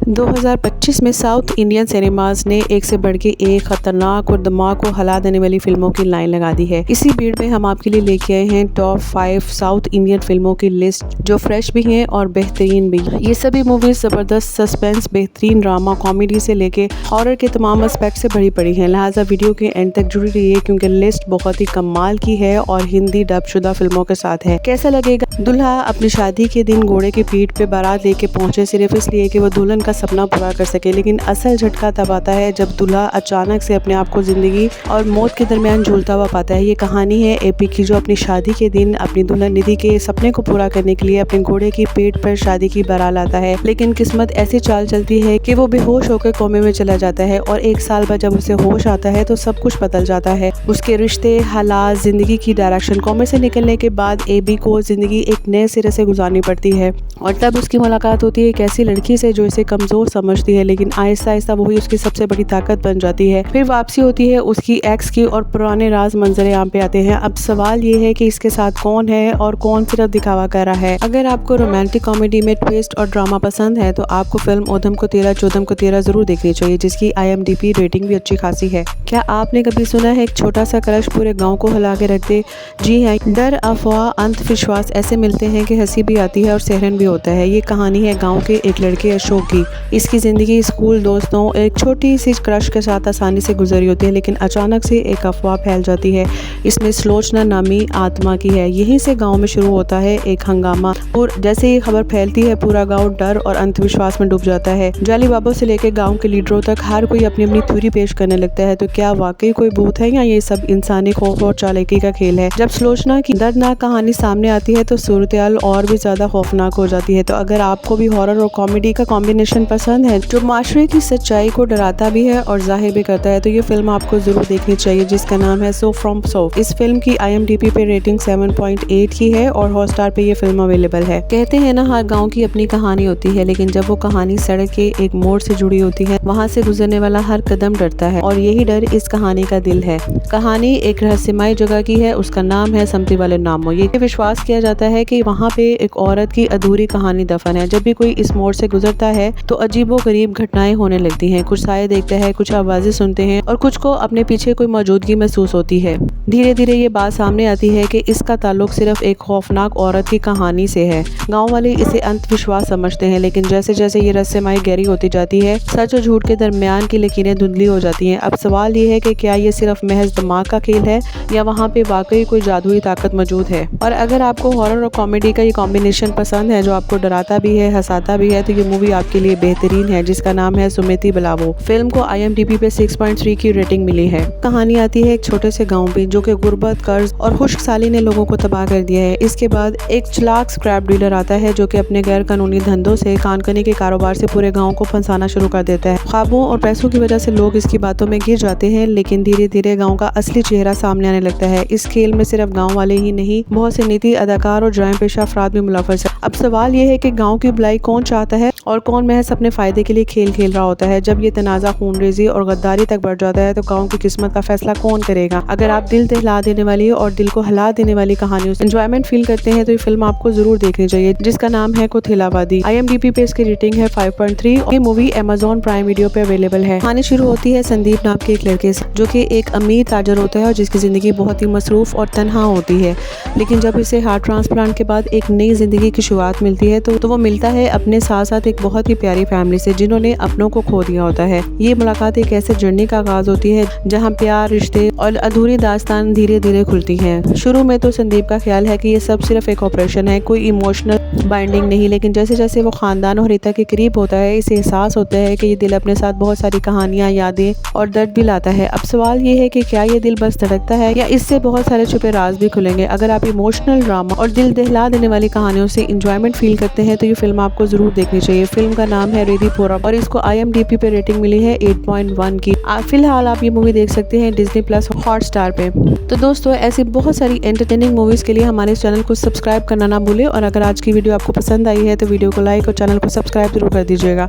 2025 में south Indian cinemas ने एक से बढ़ के एक खतरनाक और दिमाग को हिला देने वाली फिल्मों की लाइन लगा दी है। इसी भीड़ में हम आपके लिए लेके आए हैं टॉप 5 साउथ इंडियन फिल्मों की लिस्ट, जो फ्रेश भी हैं और बेहतरीन भी। ये सभी मूवीज जबरदस्त सस्पेंस, बेहतरीन ड्रामा, कॉमेडी से लेके हॉरर के तमाम एस्पेक्ट से भरी पड़ी हैं। लिहाजा वीडियो के एंड तक जुड़ी रहिए, क्योंकि लिस्ट बहुत ही कमाल की है और हिंदी डब शुदा फिल्मों के साथ है। कैसा लगेगा? दूल्हा अपनी शादी के दिन घोड़े की पीठ पे बारात लेके पहुंचे सिर्फ इसलिए कि वो दुल्हन का सपना पूरा कर सके, लेकिन असल झटका तब आता है जब दूल्हा अचानक से अपने आप को जिंदगी और मौत के दरमियान झूलता हुआ पाता है। ये कहानी है एपी की, जो अपनी शादी के दिन अपनी दुल्हन निधि के सपने को पूरा करने के लिए अपने घोड़े की पेट पर शादी की बारात लाता है, लेकिन किस्मत ऐसी चाल चलती है कि वो बेहोश होकर कोमे में चला जाता है और 1 साल बाद जब उसे होश आता है तो सब कुछ बदल जाता है। उसके रिश्ते, हालात, जिंदगी की डायरेक्शन। कोमे से निकलने के बाद एबी को जिंदगी एक नए सिरे से गुजारनी पड़ती है और तब उसकी मुलाकात होती है एक ऐसी लड़की से जो इसे कमजोर समझती है, लेकिन आहिस्ता आहिस्ता वही उसकी सबसे बड़ी ताकत बन जाती है। फिर वापसी होती है उसकी एक्स की और पुराने राज मंजरे आम पे आते हैं। अब सवाल ये है कि इसके साथ कौन है और कौन सिर्फ दिखावा कर रहा है। अगर आपको रोमांटिक कॉमेडी में ट्विस्ट और ड्रामा पसंद है तो आपको फिल्म ओधम को 13 चौदम को 13 जरूर देखनी चाहिए, जिसकी IMDb रेटिंग भी अच्छी खासी है। क्या आपने कभी सुना है एक छोटा सा क्रश पूरे गाँव को हिला के रख दे? जी हाँ, डर, अफवाह, अंधविश्वास ऐसे मिलते हैं कि हंसी भी आती है और सहरन भी होता है। ये कहानी है गांव के एक लड़के अशोक की। इसकी ज़िंदगी स्कूल दोस्तों, एक छोटी सी क्रश के साथ आसानी से गुजरी होती है, लेकिन अचानक से एक अफवाह फैल जाती है। इसमें सुलोचना नामी आत्मा की है। यहीं से गांव में शुरू होता है एक हंगामा और जैसे ही खबर फैलती है पूरा गांव डर और अंधविश्वास में डूब जाता है। जाली बाबू से लेकर गाँव के लीडरों तक हर कोई अपनी अपनी थ्योरी पेश करने लगता है। तो क्या वाकई कोई भूत है या ये सब इंसानी खौफ और चालाकी का खेल है? जब सुलोचना की दर्दनाक कहानी सामने आती है तो सूरत-ए-हाल और भी ज्यादा खौफनाक हो जाती है। तो अगर आपको भी हॉरर और कॉमेडी का कॉम्बिनेशन पसंद है, जो माशरे की सच्चाई को डराता भी है और जाहिर भी करता है, तो ये फिल्म आपको जरूर देखनी चाहिए, जिसका नाम है सो फ्रॉम सो। इस फिल्म की IMDb पे रेटिंग 7.8 की है और हॉटस्टार पे ये फिल्म अवेलेबल है। कहते हैं ना, हर गाँव की अपनी कहानी होती है, लेकिन जब वो कहानी सड़क के एक मोड़ से जुड़ी होती है, वहाँ से गुजरने वाला हर कदम डरता है और यही डर इस कहानी का दिल है। कहानी एक रहस्यमय जगह की है, उसका नाम है समती वाले नामो। ये विश्वास किया जाता है कि वहाँ पे एक औरत की अधूरी कहानी दफन है। जब भी कोई इस मोड़ से गुजरता है तो अजीबोगरीब घटनाएं होने लगती हैं। कुछ साये देखते हैं, कुछ आवाजें सुनते हैं और कुछ को अपने पीछे कोई मौजूदगी महसूस होती है। धीरे धीरे ये बात सामने आती है कि इसका ताल्लुक सिर्फ एक खौफनाक औरत की कहानी से है। गाँव वाले इसे अंधविश्वास समझते हैं, लेकिन जैसे जैसे ये रहस्यमय गहरी होती जाती है, सच और झूठ के दरमियान की लकीरें धुंधली हो जाती हैं। अब सवाल ये है कि क्या ये सिर्फ महज दिमाग का खेल है या वहाँ पे वाकई कोई जादुई ताकत मौजूद है। और अगर आपको हॉरर और कॉमेडी का ये कॉम्बिनेशन पसंद है, जो आपको डराता भी है, हंसाता भी है, तो ये मूवी आपके लिए बेहतरीन है, जिसका नाम है सुमिति बलावो। फिल्म को IMDb पे 6.3 की रेटिंग मिली है। कहानी आती है एक छोटे से गाँव पे, जो कि गुर्बत, कर्ज और खुशहाली ने लोगों को तबाह कर दिया है। इसके बाद एक चालाक स्क्रैप डीलर आता है, जो कि अपने गैर कानूनी धंधों से, कानकनी के कारोबार से पूरे गाँव को फंसाना शुरू कर देता है। ख्वाबों और पैसों की वजह से लोग इसकी बातों में गिर जाते हैं, लेकिन धीरे धीरे गाँव का असली चेहरा सामने आने लगता है। इस खेल में सिर्फ गाँव वाले ही नहीं, बहुत से नीति अदाकार और जराइम पेशा अफराद भी मुलव्वस है। अब सवाल ये है कि गांव की भलाई कौन चाहता है और कौन महज अपने फायदे के लिए खेल खेल रहा होता है। जब ये तनाज़ा खूनरेज़ी और गद्दारी तक बढ़ जाता है तो गांव की किस्मत का फैसला कौन करेगा? अगर आप दिल दहला देने वाली और दिल को हिला देने वाली कहानियों से एंजॉयमेंट फील करते हैं तो ये फिल्म आपको जरूर देखनी चाहिए, जिसका नाम है कोथिलावादी। IMDb पे इसकी रेटिंग है 5.3 और ये मूवी Amazon प्राइम वीडियो पे अवेलेबल है। कहानी शुरू होती है संदीप नाम के एक लड़के से, जो कि एक अमीर ताजर होता है और जिसकी जिंदगी बहुत ही मसरूफ और तन्हा होती है। लेकिन जब इसे हार्ट ट्रांसप्लांट के बाद एक नई जिंदगी की शुरुआत मिलती है तो वो मिलता है अपने साथ साथ एक बहुत ही प्यारी फैमिली से, जिन्होंने अपनों को खो दिया होता है। ये मुलाकात एक ऐसे जर्नी का आगाज होती है जहां प्यार, रिश्ते और अधूरी दास्तान धीरे धीरे खुलती हैं। शुरू में तो संदीप का ख्याल है कि ये सब सिर्फ एक ऑपरेशन है, कोई इमोशनल बाइंडिंग नहीं, लेकिन जैसे जैसे वो खानदान और रीता के करीब होता है, इसे एहसास होता है कि ये दिल अपने साथ बहुत सारी कहानियां, यादें और दर्द भी लाता है। अब सवाल ये है कि क्या ये दिल बस धड़कता है या इससे बहुत सारे छुपे राज भी खुलेंगे? अगर आप इमोशनल ड्रामा और दिल दहला देने वाली कहानियों से इंजॉयमेंट फील करते हैं तो ये फिल्म आपको जरूर देखनी चाहिए। फिल्म का नाम है रेडी फोर और इसको IMDb पे रेटिंग मिली है 8.1 की। फिलहाल आप ये मूवी देख सकते हैं Disney+ हॉटस्टार पे। तो दोस्तों, ऐसी बहुत सारी एंटरटेनिंग मूवीज के लिए हमारे चैनल को सब्सक्राइब करना ना भूलें और अगर आज की वीडियो आपको पसंद आई है तो वीडियो को लाइक और चैनल को सब्सक्राइब जरूर कर दीजिएगा।